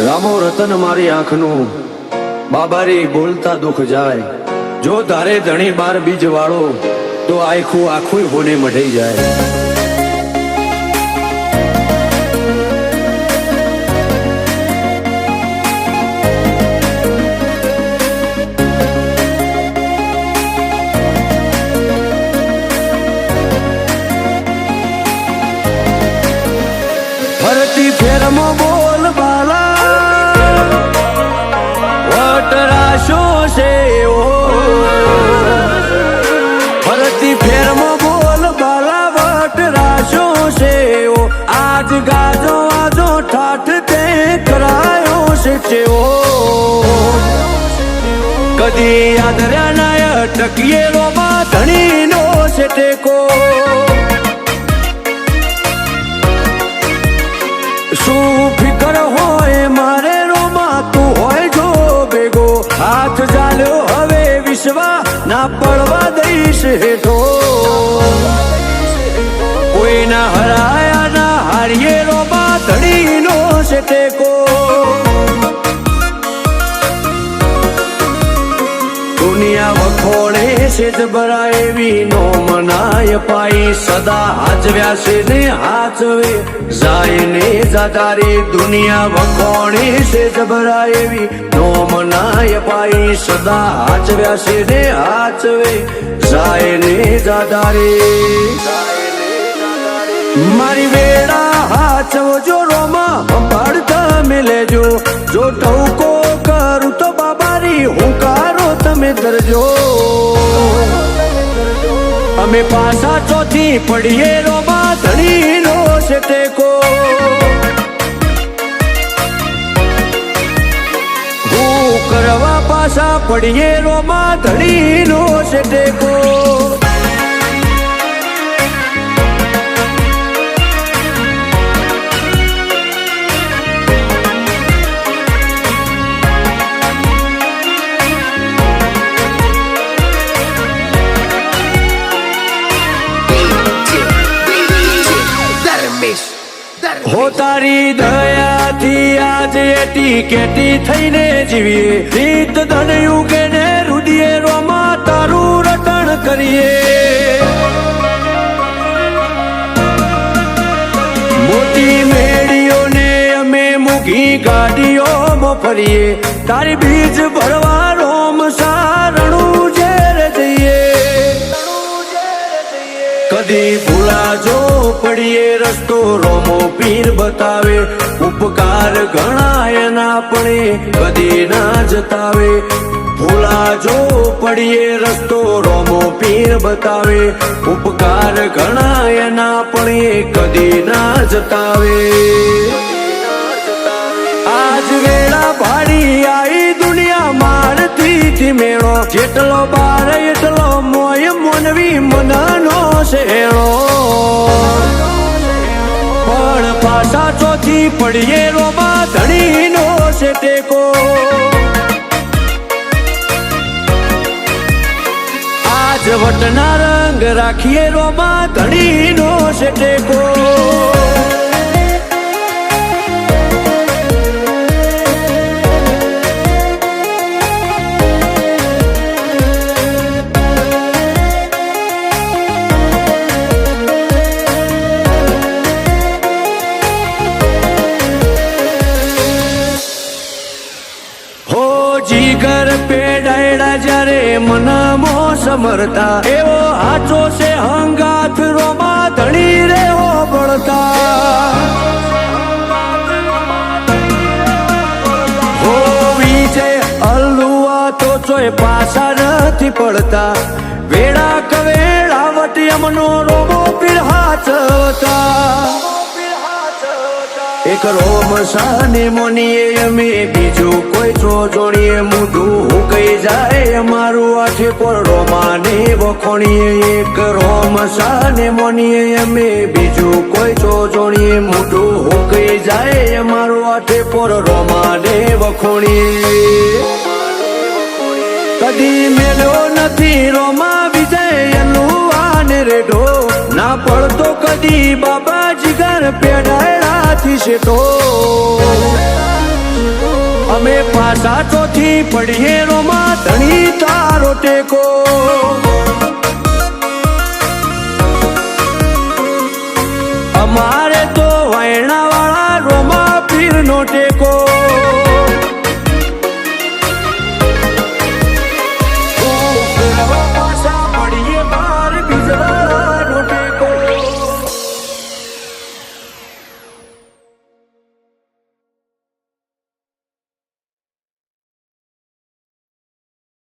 રામો રતન મારી આંખનું બાબારી બોલતા દુઃખ જાય જો તારે ધણી બાર બીજ વાળો તો આખું આખું હોને મઢઈ જાય ફરતી ફેરમાં બોલ બાલા વટરાશો છે ફરતી ફેરમાં બોલ બાલા વટરાશો છે આજ ગાજો આજો ઠાઠ તે કરાયો છે કદી આદર્યા નાય ટકીએ રોમાં ધણીનો છે ટેકો શું ફિકર હોય મારે રોમાં તું હોય જો ભેગો હાથ ચાલ્યો હવે વિશ્વા ના પડવા દઈશ હેઠો કોઈના હરાયા ના હારીએ રોમાં ધણીનો છે ટેકો દુનિયા વખોડે છે જબરા એવી નો મનાય પાઈ સદા હાચવ્યા છે ને હાચવે જાય ને જાતારી દુનિયા વખોડે છે જબરા એવી નો મનાય પાઈ સદા હાચવ્યા છે ને હાચવે જાય ને જાતારી મારી વેળા હાચવજો રોમાં સંભાળતા મેલેજો જો ટવકો કરું તો બાબારી હુંકારો તમે ધરજો અમે પાછા ચોથી પડીએ રોમાં ધણીનો છે ટેકો હું કરવા પાછા પડીએ રોમાં ધણીનો છે ટેકો હો તારી દયાથી આજ એટી કેટી થઈને જીવીએ રીત ધન યુગે ને રુદિએ રોમાં તારું રટણ કરીએ મોટી મેળીઓને અમે મૂકી ગાડીઓમાં ફરીએ તારી બીજ ભરવા રોમ સારણું ઝેર જઈએ કદી ભૂલાજો પડીએ રસ્તો રોમો પીર બતાવે ઉપકાર ઘણા એના પણ કદી ના જતાવે ભૂલાજો પડીએ રસ્તો રોમો પીર બતાવે ઉપકાર ઘણા એના પણ કદી ના જતાવે આજ વેળા ભાડી આઈ દુનિયા મારથી મેળો જેટલો બાર એટલો મોય મોનવી મનનો શેળો પણ પાછા ચોથી પડીએ રોમાં ધણીનો છે ટેકો આજ વટના રંગ રાખીએ રોમાં ધણીનો છે ટેકો જીગર પેડાયડા જ્યારે મનમો સમરતા એવો હાચો છે હંગાથ રોમાં ધણી રે હો બળતા હો વિજય અલ્લુઆ તો ચોય પાછા નથી પડતા વેળા કવેળા વટી અમનો રોમો પીર હાચવતા એક રોમ સાને મોનીએ અમે બીજું કોઈ છો જોડીએ મૂઢું હુકાઈ જાય અમારું આઠે પર રોમાને વખોણીએ એક રોમ સાને મોનીએ અમે બીજું કોઈ છો જોડીએ મૂઢું હુકાઈ જાય અમારું આઠે પર રોમાને વખોણીએ કદી મેળ્યો નથી રોમા વિજય એનું આને રેઢો ના પડતો કદી બાબા જીગર પેડાયડાથી શેઠો હવે પાછા ચોથી પડીએ રોમાં ધણી તારો ટેકો અમારે તો વૈણા વાળા રોમા પીર નો ટેકો